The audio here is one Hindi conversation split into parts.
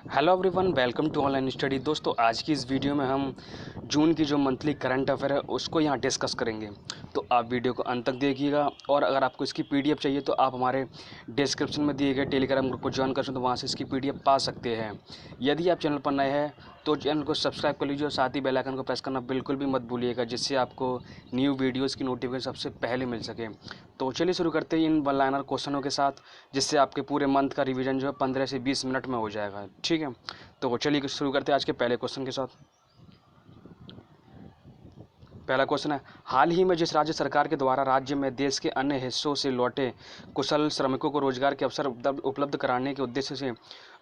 Hello everyone, welcome to online study. दोस्तों, आज की इस वीडियो में हम जून की जो मंथली करंट अफेयर है उसको यहाँ डिस्कस करेंगे। तो आप वीडियो को अंत तक देखिएगा, और अगर आपको इसकी पीडीएफ चाहिए तो आप हमारे डिस्क्रिप्शन में दिए गए टेलीग्राम ग्रुप को ज्वाइन कर सकते, तो वहाँ से इसकी पीडीएफ पा सकते हैं। यदि आप चैनल पर नए हैं तो चैनल को सब्सक्राइब कर लीजिए और साथ ही बेल आइकन को प्रेस करना बिल्कुल भी मत भूलिएगा, जिससे आपको न्यू वीडियोज़ की नोटिफिकेशन सबसे पहले मिल सके। तो चलिए शुरू करते हैं इन वन लाइनर क्वेश्चनों के साथ, जिससे आपके पूरे मंथ का रिवीजन जो है 15 से 20 मिनट में हो जाएगा। ठीक है, तो चलिए शुरू करते हैं आज के पहले क्वेश्चन के साथ। पहला क्वेश्चन है, हाल ही में जिस राज्य सरकार के द्वारा राज्य में देश के अन्य हिस्सों से लौटे कुशल श्रमिकों को रोजगार के अवसर उपलब्ध कराने के उद्देश्य से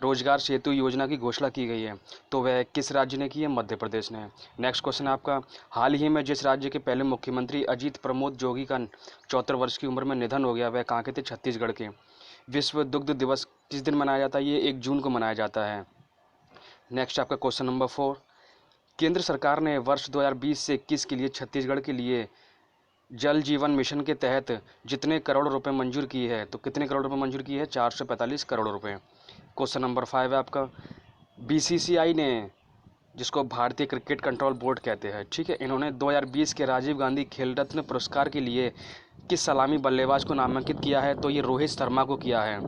रोजगार सेतु योजना की घोषणा की गई है, तो वह किस राज्य ने की है? मध्य प्रदेश ने। नेक्स्ट क्वेश्चन है आपका, हाल ही में जिस राज्य के पहले मुख्यमंत्री अजीत प्रमोद जोगी का 74 वर्ष की उम्र में निधन हो गया, वह कहाँ के थे? छत्तीसगढ़ के। विश्व दुग्ध दिवस किस दिन मनाया जाता है? ये 1 जून को मनाया जाता है। नेक्स्ट आपका क्वेश्चन नंबर 4, केंद्र सरकार ने वर्ष 2020 से 21 के लिए छत्तीसगढ़ के लिए जल जीवन मिशन के तहत जितने करोड़ रुपए मंजूर की है? तो कितने करोड़ रुपए मंजूर की है? 445 करोड़ रुपए। क्वेश्चन नंबर 5 है आपका, बीसीसीआई ने, जिसको भारतीय क्रिकेट कंट्रोल बोर्ड कहते हैं, ठीक है, इन्होंने 2020 के राजीव गांधी खेल रत्न पुरस्कार के लिए किस सलामी बल्लेबाज को नामांकित किया है? तो ये रोहित शर्मा को किया है।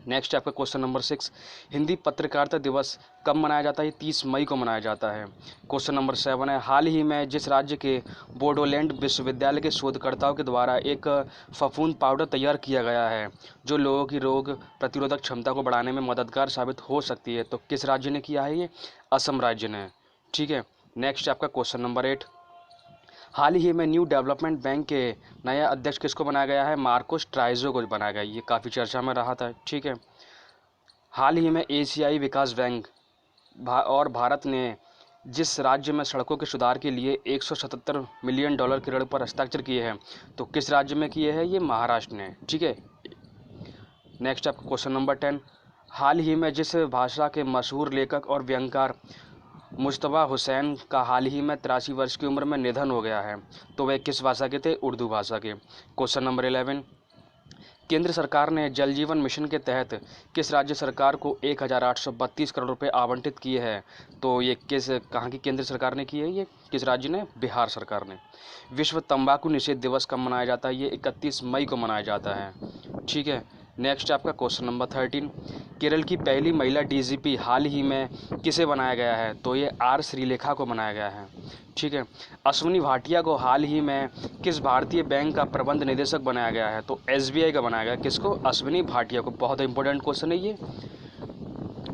नेक्स्ट आपका क्वेश्चन नंबर 6, हिंदी पत्रकारिता दिवस कब मनाया जाता है? 30 मई को मनाया जाता है। क्वेश्चन नंबर 7 है, हाल ही में जिस राज्य के बोडोलैंड विश्वविद्यालय के शोधकर्ताओं के द्वारा एक फफूंद पाउडर तैयार किया गया है जो लोगों की रोग प्रतिरोधक क्षमता को बढ़ाने में मददगार साबित हो सकती है, तो किस राज्य ने किया है? ये असम राज्य ने। ठीक है, नेक्स्ट आपका क्वेश्चन नंबर 8, हाल ही में न्यू डेवलपमेंट बैंक के नया अध्यक्ष किसको बनाया गया है? मार्कोस ट्राइजो को बनाया गया। ये काफ़ी चर्चा में रहा था। ठीक है, हाल ही में एशियाई विकास बैंक और भारत ने जिस राज्य में सड़कों के सुधार के लिए 177 मिलियन डॉलर के ऋण पर हस्ताक्षर किए हैं, तो किस राज्य में किए हैं? ये महाराष्ट्र ने। ठीक है, नेक्स्ट आपका क्वेश्चन नंबर 10, हाल ही में जिस भाषा के मशहूर लेखक और व्यंगकार मुश्तबा हुसैन का हाल ही में 83 वर्ष की उम्र में निधन हो गया है, तो वह किस भाषा के थे? उर्दू भाषा के। क्वेश्चन नंबर 11, केंद्र सरकार ने जल जीवन मिशन के तहत किस राज्य सरकार को 1832 करोड़ रुपए आवंटित किए हैं? तो ये कहाँ की केंद्र सरकार ने की है? ये किस राज्य ने? बिहार सरकार ने। विश्व तंबाकू निषेध दिवस कब मनाया जाता है? ये 31 मई को मनाया जाता है। ठीक है, नेक्स्ट आपका क्वेश्चन नंबर 13, केरल की पहली महिला डीजीपी हाल ही में किसे बनाया गया है? तो ये आर श्रीलेखा को बनाया गया है। ठीक है, अश्विनी भाटिया को हाल ही में किस भारतीय बैंक का प्रबंध निदेशक बनाया गया है? तो एसबीआई का बनाया गया। किसको? अश्विनी भाटिया को। बहुत इंपॉर्टेंट क्वेश्चन है ये।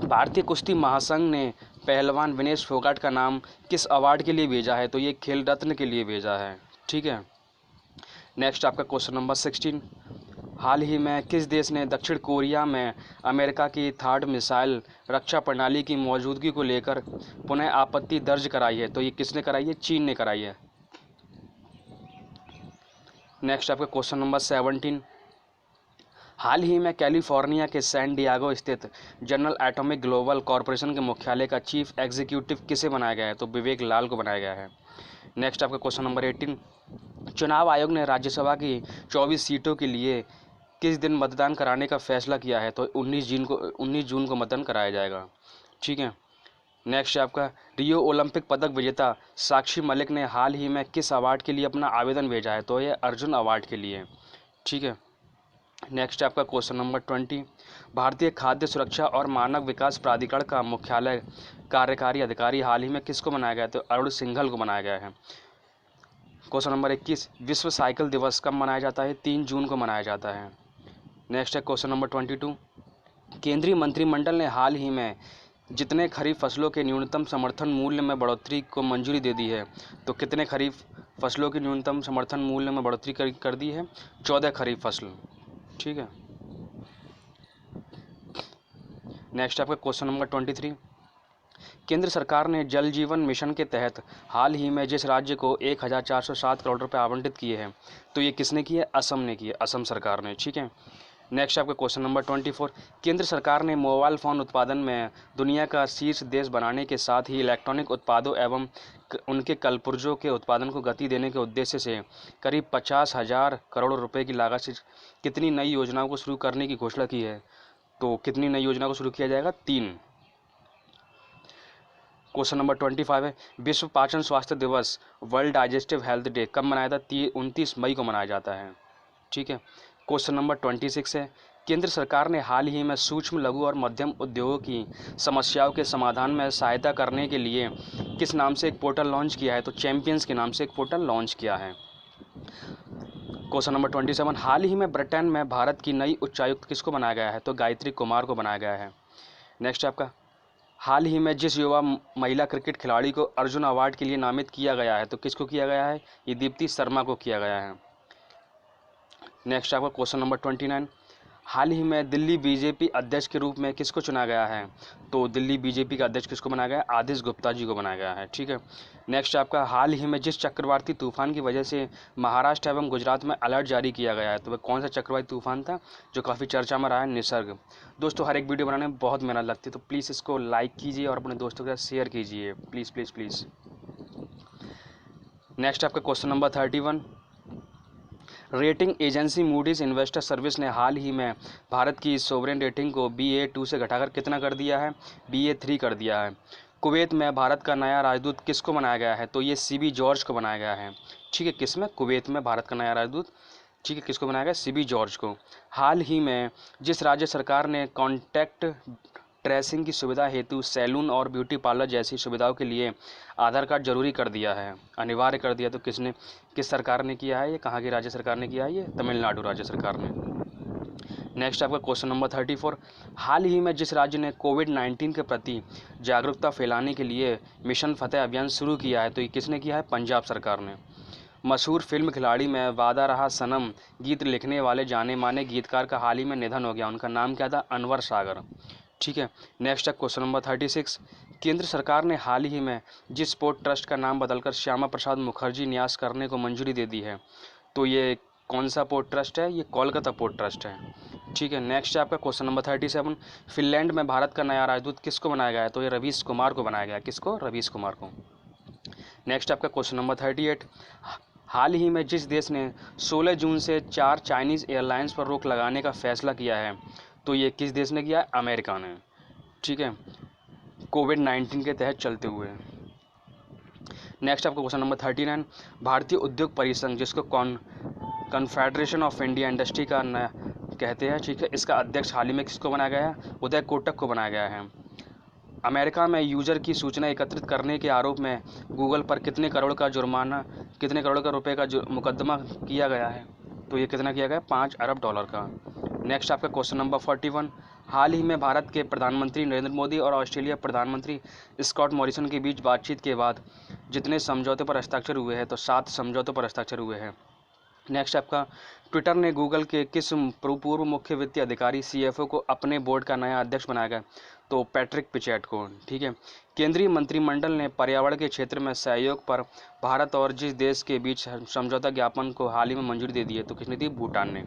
भारतीय कुश्ती महासंघ ने पहलवान विनेश फोगाट का नाम किस अवार्ड के लिए भेजा है? तो ये खेल रत्न के लिए भेजा है। ठीक है, नेक्स्ट आपका क्वेश्चन नंबर 16, हाल ही में किस देश ने दक्षिण कोरिया में अमेरिका की थर्ड मिसाइल रक्षा प्रणाली की मौजूदगी को लेकर पुनः आपत्ति दर्ज कराई है? तो ये किसने कराई है? चीन ने कराई है। नेक्स्ट आपका क्वेश्चन नंबर 17, हाल ही में कैलिफोर्निया के सैन डियागो स्थित जनरल एटॉमिक ग्लोबल कॉरपोरेशन के मुख्यालय का चीफ एग्जीक्यूटिव किसे बनाया गया है? तो विवेक लाल को बनाया गया है। नेक्स्ट आपका क्वेश्चन नंबर 18, चुनाव आयोग ने राज्यसभा की 24 सीटों के लिए किस दिन मतदान कराने का फैसला किया है? तो 19 जून को मतदान कराया जाएगा। ठीक है, नेक्स्ट आपका, रियो ओलंपिक पदक विजेता साक्षी मलिक ने हाल ही में किस अवार्ड के लिए अपना आवेदन भेजा है? तो ये अर्जुन अवार्ड के लिए। ठीक है, नेक्स्ट आपका क्वेश्चन नंबर 20, भारतीय खाद्य सुरक्षा और मानव विकास प्राधिकरण का मुख्यालय कार्यकारी अधिकारी हाल ही में किसको बनाया गया? तो अरुण सिंघल को बनाया गया है। क्वेश्चन नंबर 21, विश्व साइकिल दिवस कब मनाया जाता है? 3 जून को मनाया जाता है। नेक्स्ट है क्वेश्चन नंबर 22, केंद्रीय मंत्रिमंडल ने हाल ही में जितने खरीफ फसलों के न्यूनतम समर्थन मूल्य में बढ़ोतरी को मंजूरी दे दी है? तो कितने खरीफ फसलों की न्यूनतम समर्थन मूल्य में बढ़ोतरी कर दी है? 14 खरीफ फसल। ठीक है, नेक्स्ट आपका क्वेश्चन नंबर 23, केंद्र सरकार ने जल जीवन मिशन के तहत हाल ही में जिस राज्य को 1407 करोड़ रुपए आवंटित किए हैं, तो ये किसने किए? असम ने किए, असम सरकार ने। ठीक है, नेक्स्ट आपका क्वेश्चन नंबर 24, केंद्र सरकार ने मोबाइल फ़ोन उत्पादन में दुनिया का शीर्ष देश बनाने के साथ ही इलेक्ट्रॉनिक उत्पादों एवं उनके कलपुर्जों के उत्पादन को गति देने के उद्देश्य से करीब 50,000 करोड़ रुपए की लागत से कितनी नई योजनाओं को शुरू करने की घोषणा की है? तो कितनी नई योजना को शुरू किया जाएगा? 3। क्वेश्चन नंबर 25 है, विश्व पाचन स्वास्थ्य दिवस वर्ल्ड डाइजेस्टिव हेल्थ डे कब मनाया था? 29 मई को मनाया जाता है। ठीक है। क्वेश्चन नंबर 26 है, केंद्र सरकार ने हाल ही में सूक्ष्म लघु और मध्यम उद्योगों की समस्याओं के समाधान में सहायता करने के लिए किस नाम से एक पोर्टल लॉन्च किया है? तो चैंपियंस के नाम से एक पोर्टल लॉन्च किया है। क्वेश्चन नंबर 27, हाल ही में ब्रिटेन में भारत की नई उच्चायुक्त किसको बनाया गया है? तो गायत्री कुमार को बनाया गया है। नेक्स्ट आपका, हाल ही में जिस युवा महिला क्रिकेट खिलाड़ी को अर्जुन अवार्ड के लिए नामित किया गया है, तो किसको किया गया है? ये दीप्ति शर्मा को किया गया है। नेक्स्ट आपका क्वेश्चन नंबर 29, हाल ही में दिल्ली बीजेपी अध्यक्ष के रूप में किसको चुना गया है? तो दिल्ली बीजेपी का अध्यक्ष किसको बनाया गया है? आदिश गुप्ता जी को बनाया गया है। ठीक है। नेक्स्ट आपका, हाल ही में जिस चक्रवाती तूफान की वजह से महाराष्ट्र एवं गुजरात में अलर्ट जारी किया गया है, तो वह कौन सा चक्रवाती तूफान था जो काफ़ी चर्चा में रहा है? निसर्ग। दोस्तों, हर एक वीडियो बनाने में बहुत मेहनत लगती है, तो प्लीज़ इसको लाइक कीजिए और अपने दोस्तों के साथ शेयर कीजिए, प्लीज़ प्लीज़ प्लीज़। नेक्स्ट आपका question number 31, rating agency Moody's investor service ने हाल ही में भारत की सोवरेन रेटिंग को BA2 से घटाकर कितना कर दिया है? BA3 कर दिया है। कुवैत में भारत का नया राजदूत किसको बनाया गया है? तो ये CB जॉर्ज को बनाया गया है। ठीक है। किस में? कुवैत में भारत का नया राजदूत, ठीक है, किसको बनाया गया? CB जॉर्ज को। हाल ही में जिस राज्य सरकार ने कॉन्टैक्ट ट्रेसिंग की सुविधा हेतु सैलून और ब्यूटी पार्लर जैसी सुविधाओं के लिए आधार कार्ड जरूरी कर दिया है, अनिवार्य कर दिया, तो किस सरकार ने किया है? ये कहाँ की राज्य सरकार ने किया है? ये तमिलनाडु राज्य सरकार ने। नेक्स्ट आपका क्वेश्चन नंबर 34, हाल ही में जिस राज्य ने कोविड-19 के प्रति जागरूकता फैलाने के लिए मिशन फतेह अभियान शुरू किया है, तो ये किसने किया है? पंजाब सरकार ने। मशहूर फिल्म खिलाड़ी में वादा रहा सनम गीत लिखने वाले जाने माने गीतकार का हाल ही में निधन हो गया, उनका नाम क्या था? अनवर सागर। ठीक है। नेक्स्ट है क्वेश्चन नंबर 36, केंद्र सरकार ने हाल ही में जिस पोर्ट ट्रस्ट का नाम बदलकर श्यामा प्रसाद मुखर्जी न्यास करने को मंजूरी दे दी है, तो ये कौन सा पोर्ट ट्रस्ट है? ये कोलकाता पोर्ट ट्रस्ट है। ठीक है। नेक्स्ट है आपका क्वेश्चन नंबर 37, फिनलैंड में भारत का नया राजदूत किसको बनाया गया है? तो ये रवीश कुमार को बनाया गया है। किसको? रवीश कुमार को। नेक्स्ट आपका क्वेश्चन नंबर 38, हाल ही में जिस देश ने 16 जून से 4 चाइनीज़ एयरलाइंस पर रोक लगाने का फैसला किया है, तो ये किस देश ने किया है? अमेरिका ने। ठीक है। कोविड-19 के तहत चलते हुए। नेक्स्ट आपका क्वेश्चन नंबर 39, भारतीय उद्योग परिसंघ, जिसको कॉन्फेडरेशन ऑफ इंडिया इंडस्ट्री का कहते हैं, ठीक है, इसका अध्यक्ष हाल ही में किसको बनाया गया है? उदय कोटक को बनाया गया है। अमेरिका में यूजर की सूचना एकत्रित करने के आरोप में गूगल पर कितने करोड़ का रुपए का मुकदमा किया गया है? तो ये कितना किया गया? $5 अरब का। नेक्स्ट आपका क्वेश्चन नंबर 41, हाल ही में भारत के प्रधानमंत्री नरेंद्र मोदी और ऑस्ट्रेलिया प्रधानमंत्री स्कॉट मॉरिसन के बीच बातचीत के बाद जितने समझौते पर हस्ताक्षर हुए हैं, तो 7 समझौतों पर हस्ताक्षर हुए हैं। नेक्स्ट आपका, ट्विटर ने गूगल के किस पूर्व मुख्य वित्तीय अधिकारी CFO को अपने बोर्ड का नया अध्यक्ष बनाया गया? तो पैट्रिक पिचेट को। ठीक है। केंद्रीय मंत्रिमंडल ने पर्यावरण के क्षेत्र में सहयोग पर भारत और जिस देश के बीच समझौता ज्ञापन को हाल ही में मंजूरी दे दी है, तो किसने दी? भूटान ने।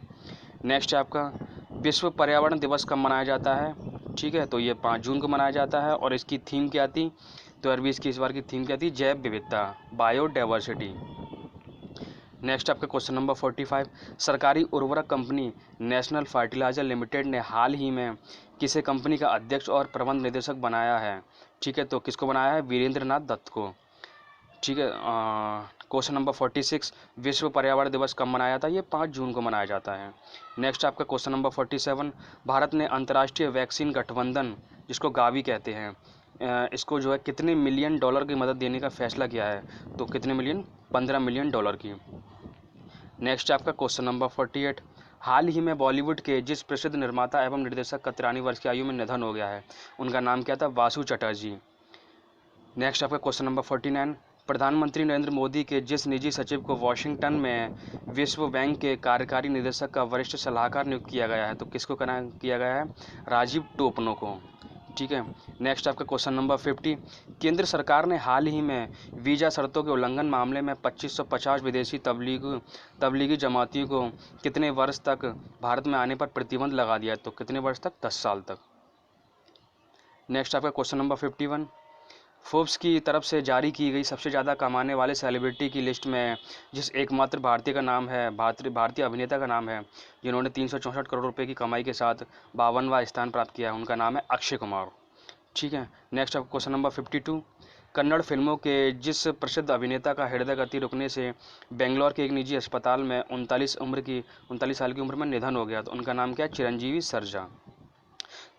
नेक्स्ट आपका, विश्व पर्यावरण दिवस कब मनाया जाता है? ठीक है, तो ये 5 जून को मनाया जाता है और इसकी थीम क्या थी? 2020 की इस बार की थीम क्या थी? जैव विविधता, बायोडाइवर्सिटी। नेक्स्ट आपका क्वेश्चन नंबर 45, सरकारी उर्वरक कंपनी नेशनल फर्टिलाइजर लिमिटेड ने हाल ही में किसे कंपनी का अध्यक्ष और प्रबंध निदेशक बनाया है? ठीक है, तो किसको बनाया है? वीरेंद्र नाथ दत्त को। ठीक है। क्वेश्चन नंबर 46, विश्व पर्यावरण दिवस कब मनाया था? ये 5 जून को मनाया जाता है। नेक्स्ट आपका क्वेश्चन नंबर 47, भारत ने अंतर्राष्ट्रीय वैक्सीन गठबंधन, जिसको गावी कहते हैं, इसको जो है कितने मिलियन डॉलर की मदद देने का फैसला किया है? तो कितने मिलियन? $15 मिलियन की। नेक्स्ट आपका क्वेश्चन नंबर 48, हाल ही में बॉलीवुड के जिस प्रसिद्ध निर्माता एवं निर्देशक का 93 वर्ष की आयु में निधन हो गया है, उनका नाम क्या था? वासु चटर्जी। नेक्स्ट आपका क्वेश्चन नंबर 49, प्रधानमंत्री नरेंद्र मोदी के जिस निजी सचिव को वॉशिंगटन में विश्व बैंक के कार्यकारी निदेशक का वरिष्ठ सलाहकार नियुक्त किया गया है, तो किसको किया गया है? राजीव टोपनो को। ठीक है। नेक्स्ट आपका क्वेश्चन नंबर 50, केंद्र सरकार ने हाल ही में वीज़ा शर्तों के उल्लंघन मामले में 2550 विदेशी तबलीगी जमातियों को कितने वर्ष तक भारत में आने पर प्रतिबंध लगा दिया है? तो कितने वर्ष तक? 10 साल तक। नेक्स्ट आपका क्वेश्चन नंबर 51, फोर्ब्स की तरफ से जारी की गई सबसे ज़्यादा कमाने वाले सेलिब्रिटी की लिस्ट में जिस एकमात्र भारतीय का नाम है, भारतीय अभिनेता का नाम है, जिन्होंने 364 करोड़ रुपए की कमाई के साथ 52वां स्थान प्राप्त किया है, उनका नाम है अक्षय कुमार। ठीक है। नेक्स्ट आपका क्वेश्चन नंबर 52, कन्नड़ फिल्मों के जिस प्रसिद्ध अभिनेता का हृदय गति रुकने से बेंगलोर के एक निजी अस्पताल में 39 साल की उम्र में निधन हो गया, तो उनका नाम क्या है? चिरंजीवी सरजा।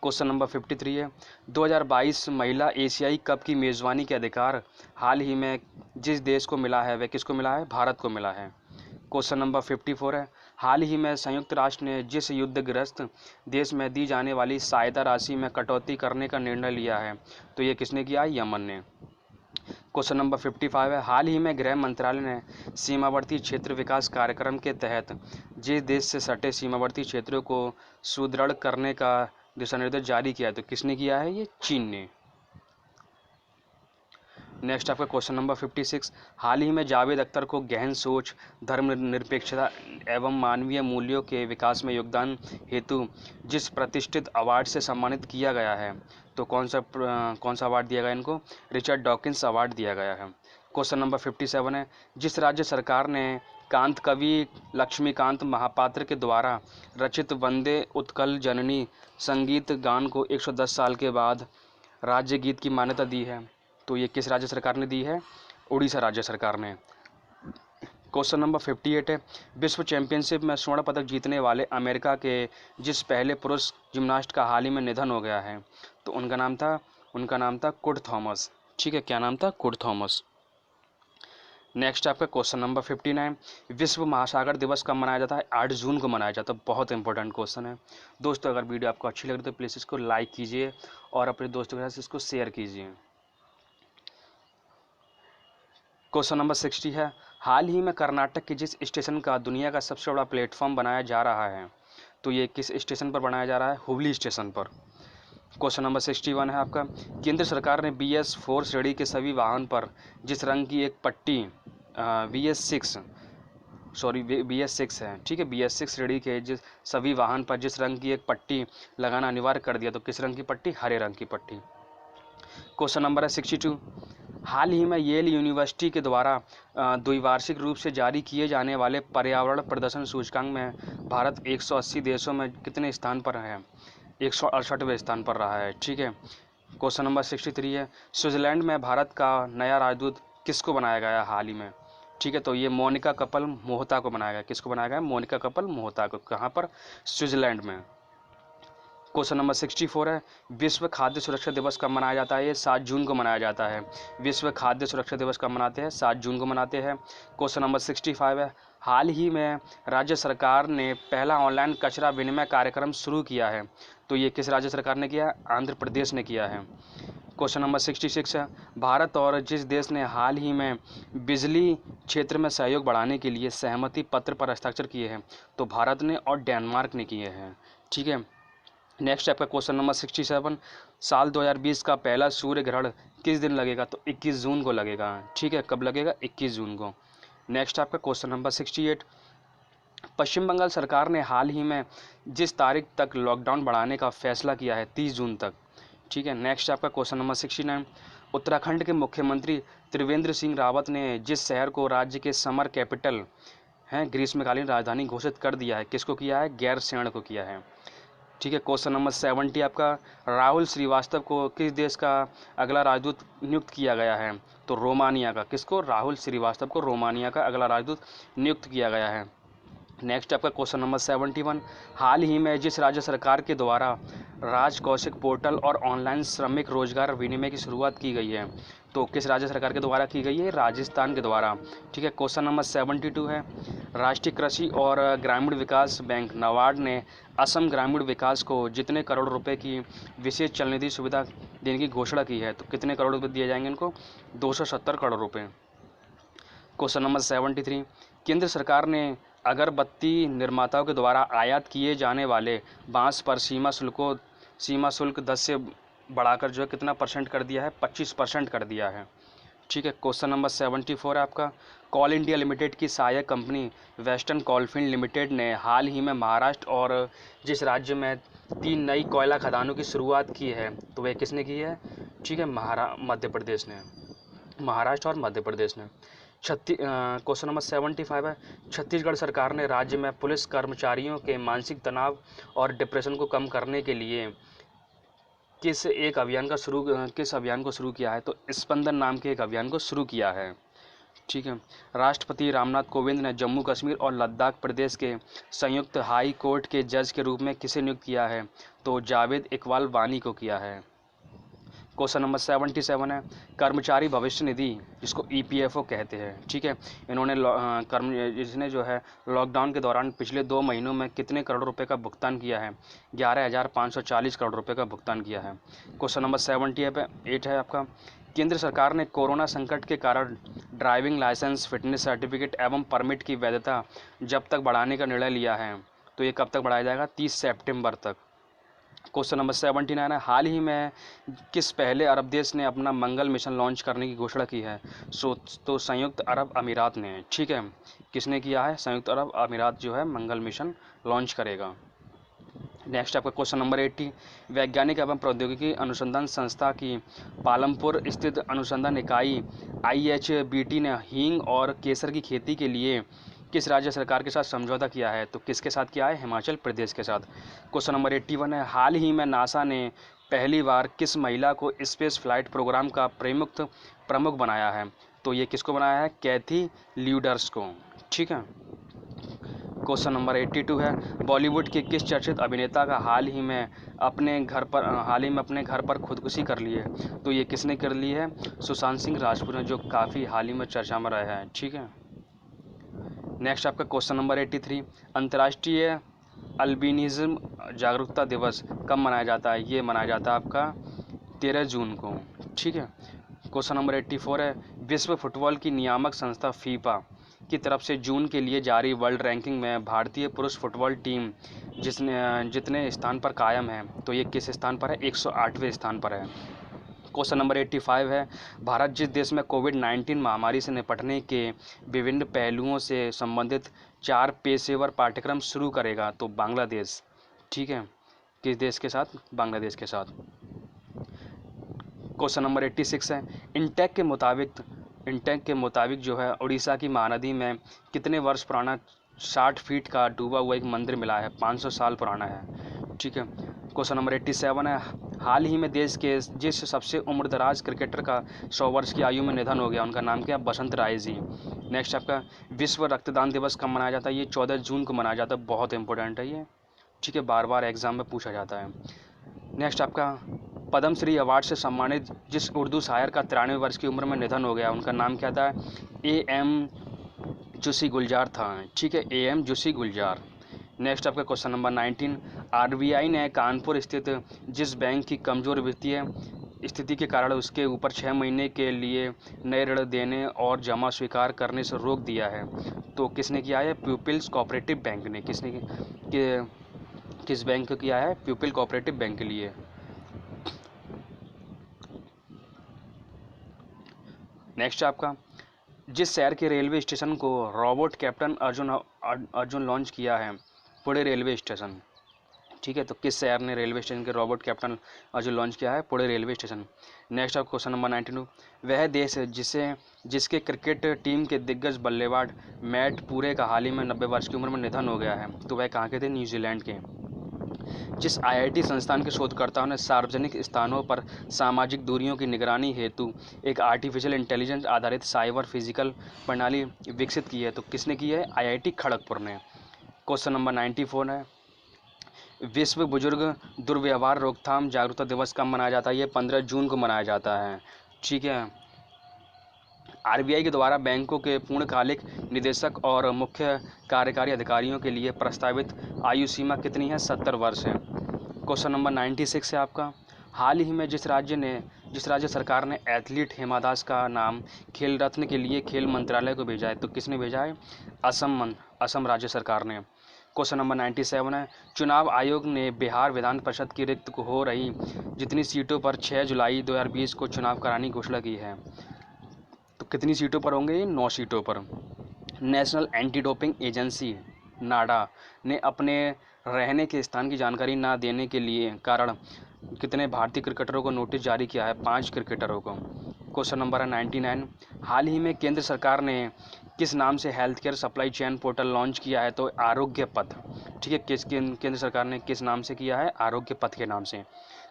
क्वेश्चन नंबर 53 है, 2022 महिला एशियाई कप की मेज़बानी के अधिकार हाल ही में जिस देश को मिला है वह किसको मिला है? भारत को मिला है। क्वेश्चन नंबर 54 है, हाल ही में संयुक्त राष्ट्र ने जिस युद्धग्रस्त देश में दी जाने वाली सहायता राशि में कटौती करने का निर्णय लिया है, तो ये किसने किया है? यमन ने। क्वेश्चन नंबर 55 है, हाल ही में गृह मंत्रालय ने सीमावर्ती क्षेत्र विकास कार्यक्रम के तहत जिस देश से सटे सीमावर्ती क्षेत्रों को सुदृढ़ करने का दिशा निर्देश जारी किया है, तो किसने किया है? ये चीन ने। नेक्स्ट आपका क्वेश्चन नंबर 56, हाल ही में जावेद अख्तर को गहन सोच, धर्मनिरपेक्षता एवं मानवीय मूल्यों के विकास में योगदान हेतु जिस प्रतिष्ठित अवार्ड से सम्मानित किया गया है, तो कौन सा अवार्ड दिया गया इनको? रिचर्ड डॉकिंस अवार्ड दिया गया है। क्वेश्चन नंबर 57 है, जिस राज्य सरकार ने कांत कवि लक्ष्मीकांत महापात्र के द्वारा रचित वंदे उत्कल जननी संगीत गान को 110 साल के बाद राज्य गीत की मान्यता दी है, तो ये किस राज्य सरकार ने दी है? उड़ीसा राज्य सरकार ने। क्वेश्चन नंबर 58 है, विश्व चैंपियनशिप में स्वर्ण पदक जीतने वाले अमेरिका के जिस पहले पुरुष जिम्नास्ट का हाल ही में निधन हो गया है, तो उनका नाम था कुड थॉमस। ठीक है, क्या नाम था? Could Thomas. नेक्स्ट आपका क्वेश्चन नंबर 59, विश्व महासागर दिवस कब मनाया जाता है? 8 जून को मनाया जाता है। बहुत इंपॉर्टेंट क्वेश्चन है दोस्तों। अगर वीडियो आपको अच्छी लग रही है तो प्लीज़ इसको लाइक कीजिए और अपने दोस्तों के साथ इसको शेयर कीजिए। क्वेश्चन नंबर 60 है, हाल ही में कर्नाटक के जिस स्टेशन का दुनिया का सबसे बड़ा प्लेटफॉर्म बनाया जा रहा है, तो ये किस स्टेशन पर बनाया जा रहा है? हुबली स्टेशन पर। क्वेश्चन नंबर 61 है आपका, केंद्र सरकार ने BS4 श्रेणी के सभी वाहन पर जिस रंग की एक पट्टी BS6 है, ठीक है, BS6 श्रेणी के जिस सभी वाहन पर जिस रंग की एक पट्टी लगाना अनिवार्य कर दिया, तो किस रंग की पट्टी? हरे रंग की पट्टी। क्वेश्चन नंबर है 62, हाल ही में येल यूनिवर्सिटी के द्वारा द्विवार्षिक रूप से जारी किए जाने वाले पर्यावरण प्रदर्शन सूचकांक में भारत 180 देशों में कितने स्थान पर है? 168वें स्थान पर रहा है। ठीक है। क्वेश्चन नंबर 63 है, स्विट्जरलैंड में भारत का नया राजदूत किसको बनाया गया हाल ही में? ठीक है, तो ये मोनिका कपल मोहता को बनाया गया। किसको बनाया गया? मोनिका कपल मोहता को। कहाँ पर? स्विट्जरलैंड में। क्वेश्चन नंबर 64 है, विश्व खाद्य सुरक्षा दिवस कब मनाया जाता है? ये 7 जून को मनाया जाता है। विश्व खाद्य सुरक्षा दिवस कब मनाते हैं? 7 जून को मनाते हैं। क्वेश्चन नंबर 65 है, हाल ही में राज्य सरकार ने पहला ऑनलाइन कचरा विनिमय कार्यक्रम शुरू किया है, तो ये किस राज्य सरकार ने किया? आंध्र प्रदेश ने किया है। क्वेश्चन नंबर 66 है, भारत और जिस देश ने हाल ही में बिजली क्षेत्र में सहयोग बढ़ाने के लिए सहमति पत्र पर हस्ताक्षर किए हैं, तो भारत ने और डेनमार्क ने किए हैं। ठीक है। नेक्स्ट आपका क्वेश्चन नंबर 67, साल 2020 का पहला सूर्य ग्रहण किस दिन लगेगा? तो 21 जून को लगेगा। ठीक है, कब लगेगा? 21 जून को। नेक्स्ट आपका क्वेश्चन नंबर 68, पश्चिम बंगाल सरकार ने हाल ही में जिस तारीख तक लॉकडाउन बढ़ाने का फैसला किया है, 30 जून तक। ठीक है। नेक्स्ट आपका क्वेश्चन नंबर 69, उत्तराखंड के मुख्यमंत्री त्रिवेंद्र सिंह रावत ने जिस शहर को राज्य के समर कैपिटल हैं, ग्रीष्मकालीन राजधानी घोषित कर दिया है, किसको किया है? गैरसैंण को किया है। ठीक है। क्वेश्चन नंबर 70 आपका, राहुल श्रीवास्तव को किस देश का अगला राजदूत नियुक्त किया गया है? तो रोमानिया का। किसको? राहुल श्रीवास्तव को रोमानिया का अगला राजदूत नियुक्त किया गया है। नेक्स्ट आपका क्वेश्चन नंबर 71, हाल ही में जिस राज्य सरकार के द्वारा राज कौशल पोर्टल और ऑनलाइन श्रमिक रोजगार विनिमय की शुरुआत की गई है, तो किस राज्य सरकार के द्वारा की गई है? राजस्थान के द्वारा। ठीक है। क्वेश्चन नंबर 72 है, राष्ट्रीय कृषि और ग्रामीण विकास बैंक नाबार्ड ने असम ग्रामीण विकास को जितने करोड़ रुपए की विशेष चल निधि सुविधा देने की घोषणा की है, तो कितने करोड़ रुपए दिए जाएंगे इनको? 270 करोड़ रुपए। क्वेश्चन नंबर 73, केंद्र सरकार ने अगरबत्ती निर्माताओं के द्वारा आयात किए जाने वाले बांस पर सीमा शुल्क 10 से बढ़ाकर जो है कितना परसेंट कर दिया है? 25% कर दिया है। ठीक है। क्वेश्चन नंबर 74 है आपका, कोल इंडिया लिमिटेड की सहायक कंपनी वेस्टर्न कोलफील्ड लिमिटेड ने हाल ही में महाराष्ट्र और जिस राज्य में 3 नई कोयला खदानों की शुरुआत की है, तो वह किसने की है? ठीक है, मध्य प्रदेश ने। महाराष्ट्र और मध्य प्रदेश ने। क्वेश्चन नंबर 75 है, छत्तीसगढ़ सरकार ने राज्य में पुलिस कर्मचारियों के मानसिक तनाव और डिप्रेशन को कम करने के लिए किस अभियान को शुरू किया है? तो स्पंदन नाम के एक अभियान को शुरू किया है। ठीक है। राष्ट्रपति रामनाथ कोविंद ने जम्मू कश्मीर और लद्दाख प्रदेश के संयुक्त हाई कोर्ट के जज के रूप में किसे नियुक्त किया है? तो जावेद इकबाल वानी को किया है। क्वेश्चन नंबर 77 है, कर्मचारी भविष्य निधि जिसको ईपीएफओ कहते हैं। ठीक है। इसने जो है लॉकडाउन के दौरान पिछले 2 महीनों में कितने करोड़ रुपए का भुगतान किया है? 11,540 करोड़ रुपए का भुगतान किया है। क्वेश्चन नंबर 78 है आपका, केंद्र सरकार ने कोरोना संकट के कारण ड्राइविंग लाइसेंस, फिटनेस सर्टिफिकेट एवं परमिट की वैधता जब तक बढ़ाने का निर्णय लिया है, तो ये कब तक बढ़ाया जाएगा? 30 सितंबर तक। क्वेश्चन नंबर 79 है, हाल ही में किस पहले अरब देश ने अपना मंगल मिशन लॉन्च करने की घोषणा की है? तो संयुक्त अरब अमीरात ने। ठीक है। किसने किया है? संयुक्त अरब अमीरात जो है मंगल मिशन लॉन्च करेगा। नेक्स्ट आपका क्वेश्चन नंबर 80, वैज्ञानिक एवं प्रौद्योगिकी अनुसंधान संस्था की पालमपुर स्थित अनुसंधान इकाई IHBT ने हींग और केसर की खेती के लिए किस राज्य सरकार के साथ समझौता किया है? तो किसके साथ किया है? हिमाचल प्रदेश के साथ। क्वेश्चन नंबर 81 है, हाल ही में नासा ने पहली बार किस महिला को स्पेस फ्लाइट प्रोग्राम का प्रमुख बनाया है? तो ये किसको बनाया है? कैथी ल्यूडर्स को। ठीक है। क्वेश्चन नंबर 82 है, बॉलीवुड के किस चर्चित अभिनेता का हाल ही में अपने घर पर खुदकुशी कर ली है? तो ये किसने कर ली है? सुशांत सिंह राजपूत ने, जो काफ़ी हाल ही में चर्चा में रहे हैं। ठीक है। नेक्स्ट आपका क्वेश्चन नंबर 83, अंतर्राष्ट्रीय अल्बिनिज्म जागरूकता दिवस कब मनाया जाता है? ये मनाया जाता है आपका 13 जून को। ठीक है। क्वेश्चन नंबर 84 है, विश्व फुटबॉल की नियामक संस्था फीफा की तरफ से जून के लिए जारी वर्ल्ड रैंकिंग में भारतीय पुरुष फुटबॉल टीम जितने स्थान पर कायम है, तो ये किस स्थान पर है? 108वें स्थान पर है। क्वेश्चन नंबर 85 है, भारत जिस देश में कोविड-19 महामारी से निपटने के विभिन्न पहलुओं से संबंधित 4 पेशेवर पाठ्यक्रम शुरू करेगा? तो बांग्लादेश। ठीक है। किस देश के साथ? बांग्लादेश के साथ। क्वेश्चन नंबर 86 है, इंटेक के मुताबिक जो है उड़ीसा की महानदी में कितने वर्ष पुराना 60 फीट का डूबा हुआ एक मंदिर मिला है? 500 साल पुराना है। ठीक है। क्वेश्चन नंबर 87 है, हाल ही में देश के जिस सबसे उम्रदराज क्रिकेटर का 100 वर्ष की आयु में निधन हो गया, उनका नाम क्या है? बसंत राय जी। नेक्स्ट आपका विश्व रक्तदान दिवस कब मनाया जाता है? ये 14 जून को मनाया जाता है। बहुत इंपॉर्टेंट है ये। ठीक है। बार बार एग्जाम में पूछा जाता है। नेक्स्ट आपका पद्मश्री अवार्ड से सम्मानित जिस उर्दू शायर का 93 वर्ष की उम्र में निधन हो गया, उनका नाम क्या था? AM जुसी गुलजार था। ठीक है। AM Jussi Gulzar. नेक्स्ट आपका क्वेश्चन नंबर 19, RBI ने कानपुर स्थित जिस बैंक की कमज़ोर वित्तीय स्थिति के कारण उसके ऊपर 6 महीने के लिए नए ऋण देने और जमा स्वीकार करने से रोक दिया है, तो किसने किया है? पीपल्स कोऑपरेटिव बैंक ने। किस बैंक को किया है? पीपल कोऑपरेटिव बैंक के लिए। नेक्स्ट आपका जिस शहर के रेलवे स्टेशन को रोबोट कैप्टन अर्जुन लॉन्च किया है? Pune railway station. ठीक है। तो किस शहर ने रेलवे स्टेशन के रोबोट कैप्टन अर्जुन लॉन्च किया है? Pune railway station. नेक्स्ट आप क्वेश्चन नंबर 92, वह देश है जिसके क्रिकेट टीम के दिग्गज बल्लेबाज मैट पूरे का हाल ही में 90 वर्ष की उम्र में निधन हो गया है, तो वह कहाँ के थे? न्यूजीलैंड के। जिस IIT संस्थान के शोधकर्ताओं ने सार्वजनिक स्थानों पर सामाजिक दूरियों की निगरानी हेतु एक आर्टिफिशियल इंटेलिजेंस आधारित साइबर फिजिकल प्रणाली विकसित की है, तो किसने की है? IIT खड़गपुर ने। क्वेश्चन नंबर 94 है, विश्व बुजुर्ग दुर्व्यवहार रोकथाम जागरूकता दिवस कब मनाया जाता है? ये 15 जून को मनाया जाता है। ठीक है। RBI के द्वारा बैंकों के पूर्णकालिक निदेशक और मुख्य कार्यकारी अधिकारियों के लिए प्रस्तावित आयु सीमा कितनी है? 70 वर्ष है। क्वेश्चन नंबर 96 है आपका, हाल ही में जिस राज्य सरकार ने एथलीट हिमा दास का नाम खेल रत्न के लिए खेल मंत्रालय को भेजा है, तो किसने भेजा है? असम राज्य सरकार ने। क्वेश्चन नंबर 97 है, चुनाव आयोग ने बिहार विधान परिषद की रिक्त हो रही जितनी सीटों पर 6 जुलाई 2020 को चुनाव कराने की घोषणा की है, तो कितनी सीटों पर होंगे? 9 सीटों पर। नेशनल एंटी डोपिंग एजेंसी नाडा ने अपने रहने के स्थान की जानकारी ना देने के लिए कारण कितने भारतीय क्रिकेटरों को नोटिस जारी किया है? 5 क्रिकेटरों को। क्वेश्चन नंबर है 99, हाल ही में केंद्र सरकार ने किस नाम से health care supply chain portal launch किया है? तो आरोग्य पथ। ठीक है। केंद्र सरकार ने किस नाम से किया है? आरोग्य पथ के नाम से।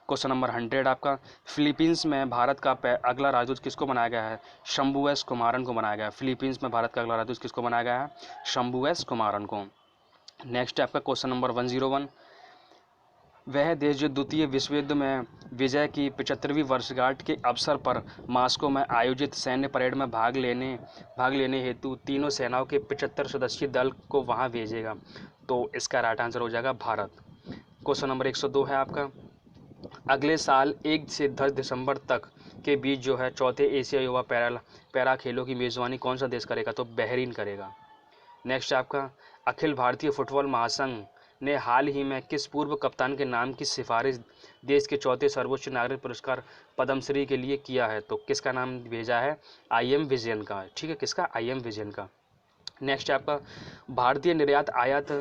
क्वेश्चन नंबर 100 आपका, फिलीपींस में भारत का अगला राजदूत किसको बनाया गया है? शंभू एस कुमारन को बनाया गया है। फिलीपींस में भारत का अगला राजदूत किसको बनाया गया है? शंभू एस कुमारन को। नेक्स्ट है आपका क्वेश्चन नंबर 101, वह देश जो द्वितीय विश्व युद्ध में विजय की 75वीं वर्षगांठ के अवसर पर मास्को में आयोजित सैन्य परेड में भाग लेने हेतु तीनों सेनाओं के 75 सदस्यीय दल को वहां भेजेगा? तो इसका राइट आंसर हो जाएगा भारत। क्वेश्चन नंबर 102 है आपका, अगले साल 1 से 10 दिसंबर तक के बीच जो है चौथे एशिया युवा पैरा खेलों की मेज़बानी कौन सा देश करेगा? तो बहरीन करेगा। नेक्स्ट आपका, अखिल भारतीय फुटबॉल महासंघ ने हाल ही में किस पूर्व कप्तान के नाम की सिफारिश देश के चौथे सर्वोच्च नागरिक पुरस्कार पद्मश्री के लिए किया है? तो किसका नाम भेजा है? IM विजयन का। ठीक है, किसका? IM विजयन का। नेक्स्ट आपका, भारतीय निर्यात आयात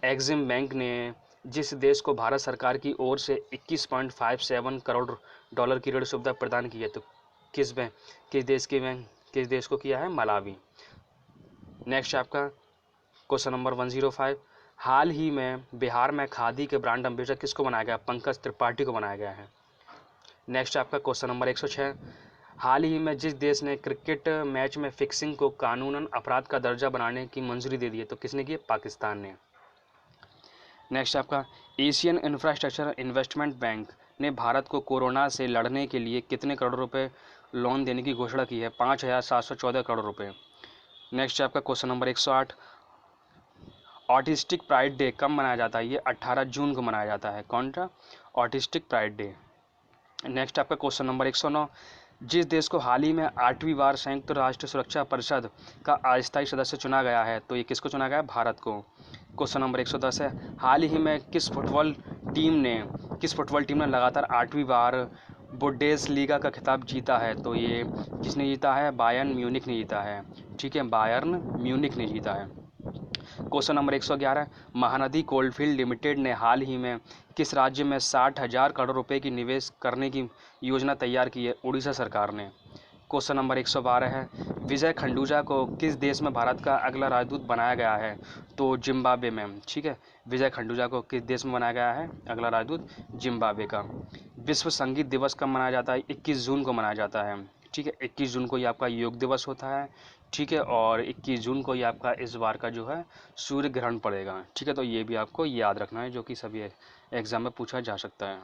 एग्जिम बैंक ने जिस देश को भारत सरकार की ओर से 21.57 करोड़ डॉलर की ऋण सुविधा प्रदान की है, तो किस देश को किया है? मलावी। नेक्स्ट आपका क्वेश्चन नंबर 105, हाल ही में बिहार में खादी के ब्रांड एम्बेसडर किसको बनाया गया? पंकज त्रिपाठी को बनाया गया है। नेक्स्ट आपका क्वेश्चन नंबर 106, हाल ही में जिस देश ने क्रिकेट मैच में फिक्सिंग को कानूनन अपराध का दर्जा बनाने की मंजूरी दे दी है, तो किसने की? पाकिस्तान ने। नेक्स्ट आपका, एशियन इंफ्रास्ट्रक्चर इन्वेस्टमेंट बैंक ने भारत को कोरोना से लड़ने के लिए कितने करोड़ रुपए लोन देने की घोषणा की है? 5,714 करोड़ रुपए। नेक्स्ट आपका question number 108, autistic pride day कब मनाया जाता है? ये 18 जून को मनाया जाता है। कौन सा? Autistic pride day. नेक्स्ट आपका क्वेश्चन नंबर 109, जिस देश को हाल ही में 8वीं बार संयुक्त राष्ट्र सुरक्षा परिषद का अस्थायी सदस्य चुना गया है, तो ये किसको चुना गया है? भारत को। क्वेश्चन नंबर 110 है, हाल ही में किस फुटबॉल टीम ने लगातार 8वीं बार बुंडेसलीगा का खिताब जीता है? तो ये किसने जीता है? बायर्न म्यूनिख ने जीता है। ठीक है, बायर्न म्यूनिख ने जीता है। Question number 111, Mahanadi coalfield limited ने हाल ही में किस राज्य में 60,000 करोड़ रुपए की निवेश करने की योजना तैयार की है? उड़ीसा सरकार ने। क्वेश्चन नंबर 112 है, विजय खंडूजा को किस देश में भारत का अगला राजदूत बनाया गया है? तो जिम्बाब्वे में। ठीक है, विजय खंडूजा को किस देश में बनाया गया है अगला राजदूत? जिम्बाब्वे का। विश्व संगीत दिवस कब मनाया जाता है? 21 जून को मनाया जाता है। ठीक है, 21 जून को ही आपका योग दिवस होता है। ठीक है, और 21 जून को ही आपका इस बार का जो है सूर्य ग्रहण पड़ेगा। ठीक है, तो ये भी आपको याद रखना है, जो कि सभी एग्जाम में पूछा जा सकता है।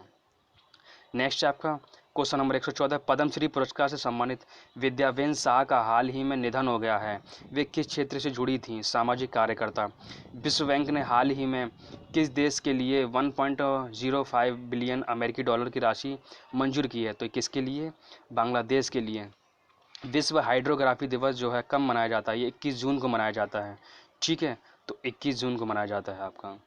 नेक्स्ट आपका क्वेश्चन नंबर 114, पद्मश्री पुरस्कार से सम्मानित विद्यावेन शाह का हाल ही में निधन हो गया है। वे किस क्षेत्र से जुड़ी थीं? सामाजिक कार्यकर्ता। विश्व बैंक ने हाल ही में किस देश के लिए 1.05 बिलियन अमेरिकी डॉलर की राशि मंजूर की है? तो किसके लिए? बांग्लादेश के लिए। विश्व हाइड्रोग्राफी दिवस जो है कब मनाया जाता है? ये 21 जून को मनाया जाता है। ठीक है, तो 21 जून को मनाया जाता है आपका।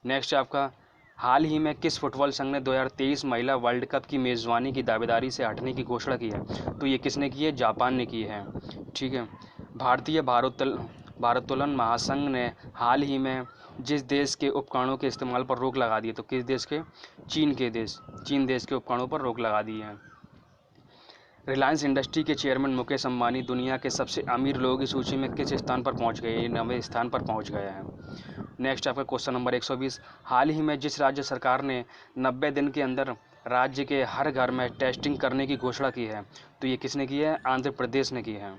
नेक्स्ट आपका, हाल ही में किस फुटबॉल संघ ने 2023 महिला वर्ल्ड कप की मेज़बानी की दावेदारी से हटने की घोषणा की है? तो ये किसने की है? जापान ने की है। ठीक है, भारतीय भारोत्तोलन महासंघ ने हाल ही में जिस देश के उपकरणों के इस्तेमाल पर रोक लगा दी है, तो किस देश के? चीन देश के उपकरणों पर रोक लगा दी है। रिलायंस इंडस्ट्री के चेयरमैन मुकेश अंबानी दुनिया के सबसे अमीर लोगों की सूची में किस स्थान पर पहुंच गए? 9वें स्थान पर पहुंच गए हैं। नेक्स्ट आपका क्वेश्चन नंबर 120, हाल ही में जिस राज्य सरकार ने 90 दिन के अंदर राज्य के हर घर में टेस्टिंग करने की घोषणा की है? तो ये किसने की है? आंध्र प्रदेश ने की है।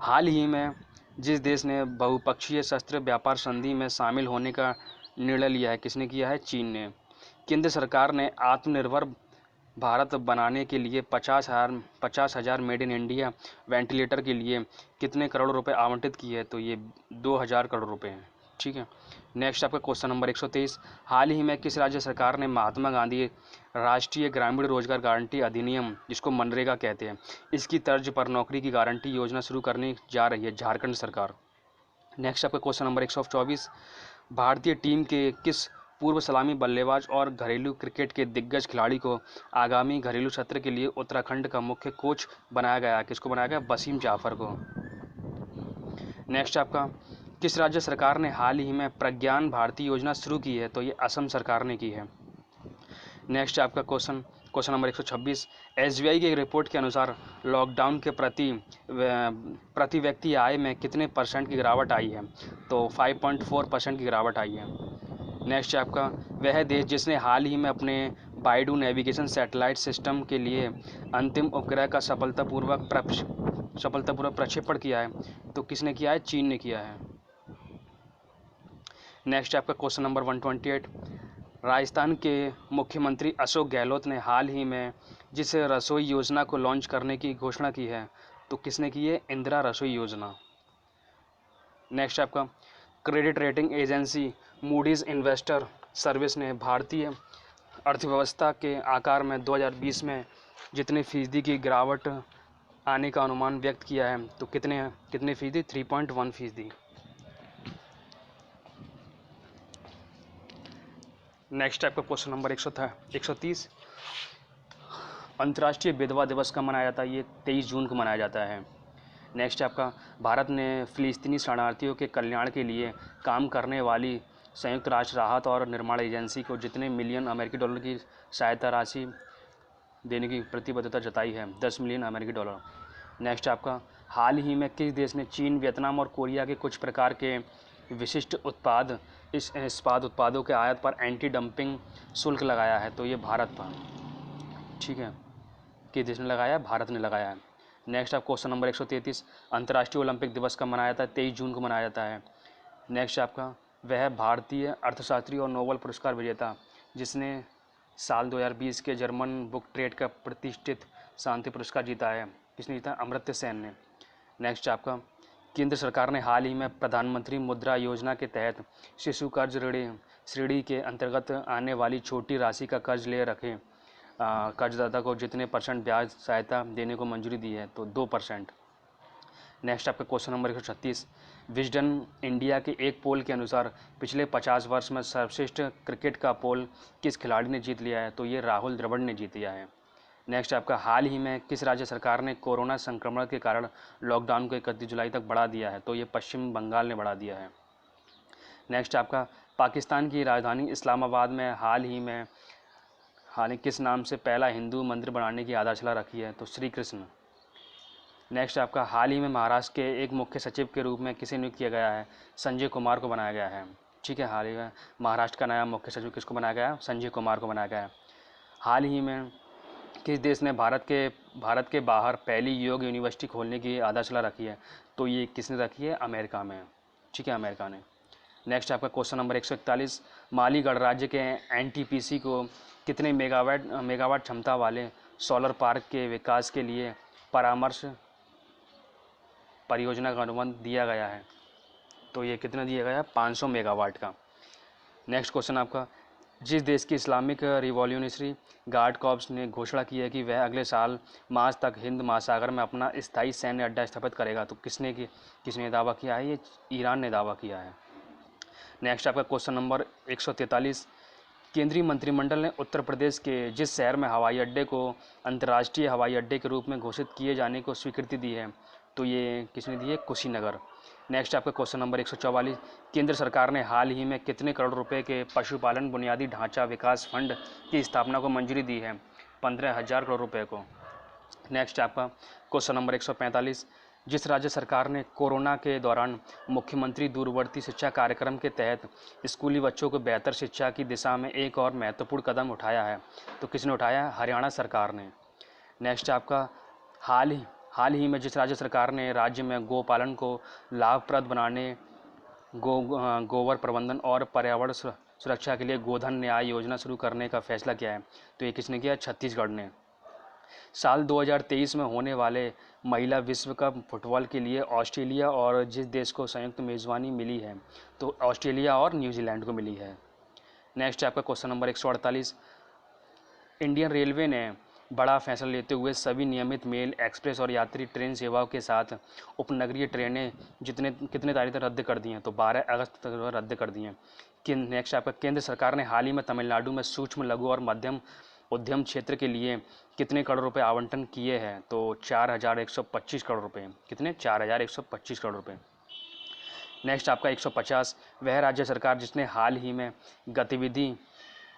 हाल ही में जिस देश ने बहुपक्षीय शस्त्र व्यापार संधि में शामिल होने का निर्णय लिया है, किसने किया है? चीन ने। केंद्र सरकार ने आत्मनिर्भर भारत बनाने के लिए 50,000 मेड इन इंडिया वेंटिलेटर के लिए कितने करोड़ रुपए आवंटित किए हैं? तो ये 2,000 करोड़ रुपए हैं। ठीक है, नेक्स्ट आपका क्वेश्चन नंबर 123, हाल ही में किस राज्य सरकार ने महात्मा गांधी राष्ट्रीय ग्रामीण रोजगार गारंटी अधिनियम, जिसको मनरेगा कहते हैं, इसकी तर्ज पर नौकरी की गारंटी योजना शुरू करने जा रही है? झारखंड सरकार। नेक्स्ट आपका क्वेश्चन नंबर 124, भारतीय टीम के किस पूर्व सलामी बल्लेबाज और घरेलू क्रिकेट के दिग्गज खिलाड़ी को आगामी घरेलू सत्र के लिए उत्तराखंड का मुख्य कोच बनाया गया? किसको बनाया गया? वसीम जाफर को। नेक्स्ट आपका, किस राज्य सरकार ने हाल ही में प्रज्ञान भारती योजना शुरू की है? तो ये असम सरकार ने की है। नेक्स्ट आपका क्वेश्चन नंबर 126, SBI की एक रिपोर्ट के अनुसार लॉकडाउन के प्रति व्यक्ति आय में कितने % की गिरावट आई है? तो 5.4% की गिरावट आई है। नेक्स्ट आपका, वह देश जिसने हाल ही में अपने बाइडू नेविगेशन सैटेलाइट सिस्टम के लिए अंतिम उपग्रह का सफलतापूर्वक प्रक्षेपण किया है? तो किसने किया है? चीन ने किया है। नेक्स्ट आपका क्वेश्चन नंबर 128। राजस्थान के मुख्यमंत्री अशोक गहलोत ने हाल ही में जिस रसोई योजना को लॉन्च करने की घोषणा की है, तो किसने की है? इंदिरा रसोई योजना। नेक्स्ट आपका credit rating agency Moody's investor service ने भारतीय अर्थव्यवस्था के आकार में 2020 में जितने फीसदी की गिरावट आने का अनुमान व्यक्त किया है, तो कितने फीसदी? 3.1%। नेक्स्ट आपका क्वेश्चन नंबर 130। अंतर्राष्ट्रीय विधवा दिवस कब मनाया जाता है? ये 23 जून को मनाया जाता है। नेक्स्ट आपका भारत ने फ़िलिस्तीनी शरणार्थियों के कल्याण के लिए काम करने वाली संयुक्त राष्ट्र राहत और निर्माण एजेंसी को जितने मिलियन अमेरिकी डॉलर की सहायता राशि देने की प्रतिबद्धता जताई है? 10 मिलियन अमेरिकी डॉलर। नेक्स्ट आपका हाल ही में किस देश ने चीन, वियतनाम और कोरिया के कुछ प्रकार के विशिष्ट इस्पात उत्पादों के आयात पर एंटी डंपिंग शुल्क लगाया है? तो ये भारत पर। ठीक है, किस देश ने लगाया है? भारत ने लगाया है। नेक्स्ट आप क्वेश्चन नंबर 133। अंतर्राष्ट्रीय ओलंपिक दिवस कब मनाया जाता है? 23 जून को मनाया जाता है। नेक्स्ट आपका वह भारतीय अर्थशास्त्री और नोबेल पुरस्कार विजेता जिसने साल 2020 के जर्मन बुक ट्रेड का प्रतिष्ठित शांति पुरस्कार जीता है, किसने जीता? अमर्त्य सेन ने। नेक्स्ट आपका केंद्र सरकार ने हाल ही में प्रधानमंत्री मुद्रा योजना के तहत शिशु कर्ज ऋण श्रेणी के अंतर्गत आने वाली छोटी राशि का कर्ज ले रखे कर्जदाता को जितने % ब्याज सहायता देने को मंजूरी दी है? तो 2%। नेक्स्ट आपका क्वेश्चन नंबर 136। विजडन इंडिया के एक पोल के अनुसार पिछले 50 वर्ष में सर्वश्रेष्ठ क्रिकेट का पोल किस खिलाड़ी ने जीत लिया है? तो ये राहुल द्रविड़ ने जीत लिया है। नेक्स्ट आपका हाल ही में किस राज्य सरकार ने कोरोना संक्रमण के कारण लॉकडाउन को 31 जुलाई तक बढ़ा दिया है? तो ये पश्चिम बंगाल ने बढ़ा दिया है। नेक्स्ट आपका पाकिस्तान की राजधानी इस्लामाबाद में हाल ही किस नाम से पहला हिंदू मंदिर बनाने की आधारशिला रखी है? तो श्री कृष्ण। नेक्स्ट आपका हाल ही में महाराष्ट्र के एक मुख्य सचिव के रूप में किसे नियुक्त किया गया है? संजय कुमार को बनाया गया है। ठीक है, हाल ही में महाराष्ट्र का नया मुख्य सचिव किसको बनाया गया है? संजय कुमार को बनाया गया है। हाल ही में किस देश ने भारत के बाहर पहली योग यूनिवर्सिटी खोलने की आधारशिला रखी है? तो ये किसने रखी है? अमेरिका में। ठीक है, अमेरिका ने। नेक्स्ट आपका क्वेश्चन नंबर 141। माली गणराज्य के एनटीपीसी को कितने मेगावाट क्षमता वाले सोलर पार्क के विकास के लिए परामर्श परियोजना का अनुबंध दिया गया है? तो ये कितना दिया गया है? 500 मेगावाट का। नेक्स्ट क्वेश्चन आपका जिस देश की इस्लामिक रिवॉल्यूशनरी गार्ड कॉर्प्स ने घोषणा की है कि वह अगले साल मार्च तक हिंद महासागर में अपना स्थायी सैन्य अड्डा स्थापित करेगा, तो किसने दावा किया है? ये ईरान ने दावा किया है। नेक्स्ट आपका क्वेश्चन नंबर 143। केंद्रीय मंत्रिमंडल ने उत्तर प्रदेश के जिस शहर में हवाई अड्डे को अंतर्राष्ट्रीय हवाई अड्डे के रूप में घोषित किए जाने को स्वीकृति दी है? तो ये किसने दी है? कुशीनगर। नेक्स्ट आपका क्वेश्चन नंबर 144। केंद्र सरकार ने हाल ही में कितने करोड़ रुपए के पशुपालन बुनियादी ढांचा विकास फंड की स्थापना को मंजूरी दी है? 15,000 करोड़ रुपए को। नेक्स्ट आपका क्वेश्चन नंबर 145। जिस राज्य सरकार ने कोरोना के दौरान मुख्यमंत्री दूरवर्ती शिक्षा कार्यक्रम के तहत स्कूली बच्चों को बेहतर शिक्षा की दिशा में एक और महत्वपूर्ण कदम उठाया है? तो किसने उठाया है? हरियाणा सरकार ने। नेक्स्ट आपका हाल ही में जिस राज्य सरकार ने राज्य में गोपालन को लाभप्रद बनाने गोबर प्रबंधन और पर्यावरण सुरक्षा के लिए गोधन न्याय योजना शुरू करने का फैसला किया है? तो ये किसने किया? छत्तीसगढ़ ने। साल 2023 में होने वाले महिला विश्व कप फुटबॉल के लिए ऑस्ट्रेलिया और जिस देश को संयुक्त मेज़बानी मिली है? तो ऑस्ट्रेलिया और न्यूजीलैंड को मिली है। नेक्स्ट आपका क्वेश्चन नंबर 148। इंडियन रेलवे ने बड़ा फैसला लेते हुए सभी नियमित मेल, एक्सप्रेस और यात्री ट्रेन सेवाओं के साथ उपनगरीय ट्रेनें कितने तारीख तक रद्द कर दी हैं? तो 12 अगस्त तक रद्द कर दी हैं। नेक्स्ट आपका केंद्र सरकार ने हाल ही में तमिलनाडु में सूक्ष्म, लघु और मध्यम उद्यम क्षेत्र के लिए कितने करोड़ रुपए आवंटन किए हैं? तो 4,125 करोड़ रुपए। कितने? 4,125 करोड़ रुपए। नेक्स्ट आपका 150। वह राज्य सरकार जिसने हाल ही में गतिविधि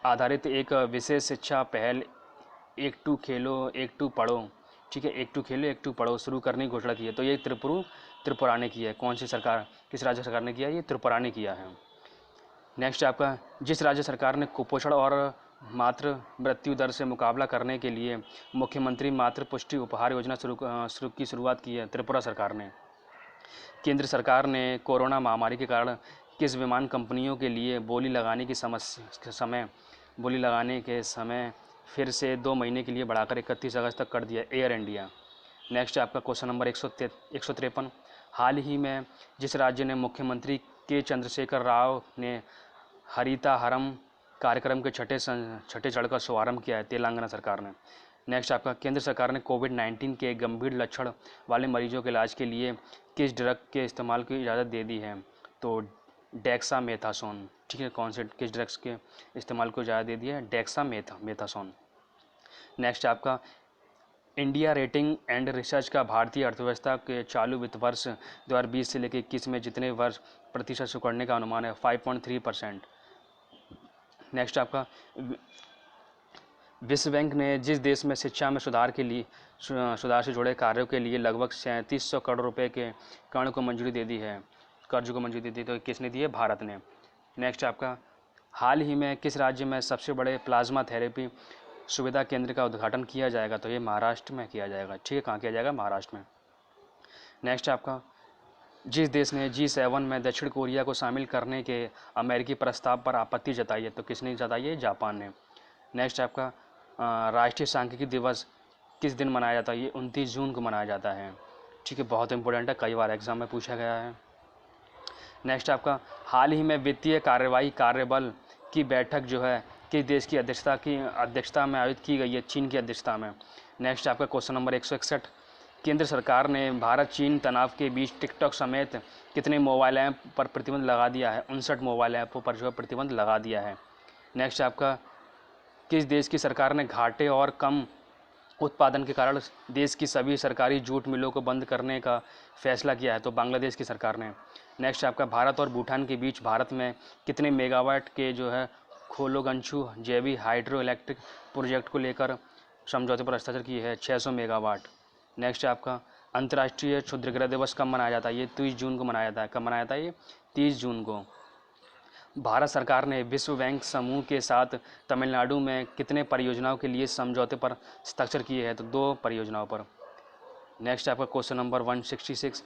आधारित एक विशेष शिक्षा पहल एक टू खेलो एक टू पढ़ो, ठीक है, एक टू खेलो एक टू पढ़ो शुरू करने की घोषणा की है? तो ये त्रिपुरा ने की है। कौन सी सरकार, किस राज्य सरकार ने किया? ये त्रिपुरा ने किया है। नेक्स्ट आपका जिस राज्य सरकार ने कुपोषण और मातृ मृत्यु दर से मुकाबला करने के लिए मुख्यमंत्री मातृ पुष्टि उपहार योजना की शुरुआत की है त्रिपुरा सरकार ने। केंद्र सरकार ने कोरोना महामारी के कारण किस विमान कंपनियों के लिए बोली लगाने के समय फिर से 2 महीने के लिए बढ़ाकर 31 अगस्त तक कर दिया? Air India. नेक्स्ट आपका क्वेश्चन नंबर 153। हाल ही में जिस राज्य ने मुख्यमंत्री के चंद्रशेखर राव ने हरिताहरम कार्यक्रम के छठे चरण का शुभारंभ किया है? तेलंगाना सरकार ने। नेक्स्ट आपका केंद्र सरकार ने कोविड-19 के गंभीर लक्षण वाले मरीजों के इलाज के लिए किस ड्रग के इस्तेमाल की इजाज़त दे दी है? तो डेक्सामेथासोन। ठीक है, कौन से किस ड्रग्स के इस्तेमाल को इजाज़त दे दी है? डेक्सामेथासोन। नेक्स्ट आपका इंडिया रेटिंग एंड रिसर्च का भारतीय अर्थव्यवस्था के चालू वित्त वर्ष 2020 से लेकर 21 में जितने वर्ष प्रतिशत सिकुड़ने का अनुमान है? 5.3%। नेक्स्ट आपका विश्व बैंक ने जिस देश में शिक्षा में सुधार से जुड़े कार्यों के लिए लगभग 3700 करोड़ रुपए के कर्ज को मंजूरी दे दी, तो किसने दी है? भारत ने। नेक्स्ट आपका हाल ही में किस राज्य में सबसे बड़े प्लाज्मा थेरेपी सुविधा केंद्र का उद्घाटन किया जाएगा? तो ये महाराष्ट्र में किया जाएगा। ठीक है, कहाँ किया जाएगा? महाराष्ट्र में। नेक्स्ट आपका जिस देश ने G7 में दक्षिण कोरिया को शामिल करने के अमेरिकी प्रस्ताव पर आपत्ति जताई है? तो किसने जताई है? जापान ने। नेक्स्ट आपका राष्ट्रीय सांख्यिकी दिवस किस दिन मनाया जाता है? ये 29 जून को मनाया जाता है। ठीक है, बहुत इंपॉर्टेंट है, कई बार एग्जाम में पूछा गया है। नेक्स्ट आपका हाल ही में वित्तीय कार्यवाही कार्यबल की बैठक जो है किस देश की अध्यक्षता में आयोजित की गई है? चीन की अध्यक्षता में। नेक्स्ट आपका क्वेश्चन नंबर 161। केंद्र सरकार ने भारत चीन तनाव के बीच टिकटॉक समेत कितने मोबाइल ऐप पर प्रतिबंध लगा दिया है? 59 मोबाइल ऐपों पर जो है प्रतिबंध लगा दिया है। नेक्स्ट आपका किस देश की सरकार ने घाटे और कम उत्पादन के कारण देश की सभी सरकारी जूट मिलों को बंद करने का फैसला किया है? तो बांग्लादेश की सरकार ने। नेक्स्ट आपका भारत और भूटान के बीच भारत में कितने मेगावाट के जो है खोलोगंछू जैवी हाइड्रो इलेक्ट्रिक प्रोजेक्ट को लेकर समझौते पर हस्ताक्षर किए हैं? 600 मेगावाट। नेक्स्ट आपका अंतर्राष्ट्रीय क्षुद्रग्रह दिवस कब मनाया जाता है? ये 30 जून को मनाया जाता है। कब मनाया जाता है? ये 30 जून को। भारत सरकार ने विश्व बैंक समूह के साथ तमिलनाडु में कितने परियोजनाओं के लिए समझौते पर हस्ताक्षर किए हैं? तो 2 परियोजनाओं पर। नेक्स्ट आपका क्वेश्चन नंबर 166।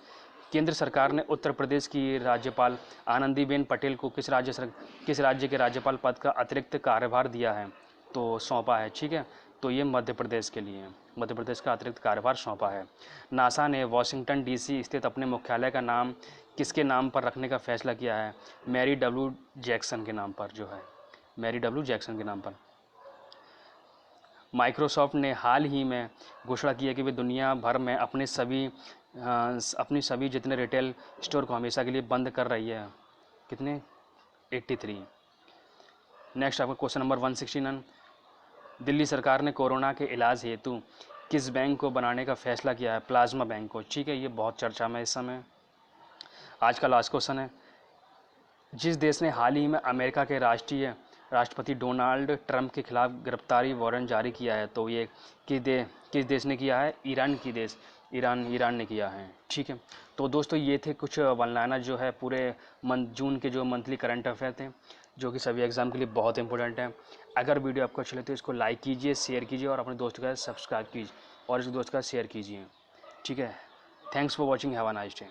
केंद्र सरकार ने उत्तर प्रदेश की राज्यपाल आनंदीबेन पटेल को किस राज्य के राज्यपाल पद का अतिरिक्त कार्यभार दिया है? तो सौंपा है। ठीक है, तो ये मध्य प्रदेश के लिए, मध्य प्रदेश का अतिरिक्त कार्यभार सौंपा है। नासा ने वाशिंगटन DC स्थित अपने मुख्यालय का नाम किसके नाम पर रखने का फैसला किया है? मैरी डब्ल्यू जैक्सन के नाम पर जो है, मैरी डब्ल्यू जैक्सन के नाम पर। माइक्रोसॉफ्ट ने हाल ही में घोषणा की है कि वे दुनिया भर में अपनी सभी जितने रिटेल स्टोर को हमेशा के लिए बंद कर रही है। कितने? 83। नेक्स्ट आपका क्वेश्चन नंबर 169। दिल्ली सरकार ने कोरोना के इलाज हेतु किस बैंक को बनाने का फैसला किया है? प्लाज्मा बैंक को। ठीक है, ये बहुत चर्चा में इस समय। आज का लास्ट क्वेश्चन है, जिस देश ने हाल ही में अमेरिका के राष्ट्रपति डोनाल्ड ट्रंप के खिलाफ गिरफ्तारी वारंट जारी किया है? तो ये किस देश ने किया है? ईरान ने किया है। ठीक है, तो दोस्तों ये थे कुछ वन लाइनर जो है पूरे जून के जो मंथली करंट अफेयर थे, जो कि सभी एग्जाम के लिए बहुत इंपॉर्टेंट है। अगर वीडियो आपको अच्छी लगे तो इसको लाइक कीजिए, शेयर कीजिए और अपने दोस्तों के साथ सब्सक्राइब कीजिए और इस दोस्त का शेयर कीजिए। ठीक है, thanks for watching, have a nice day.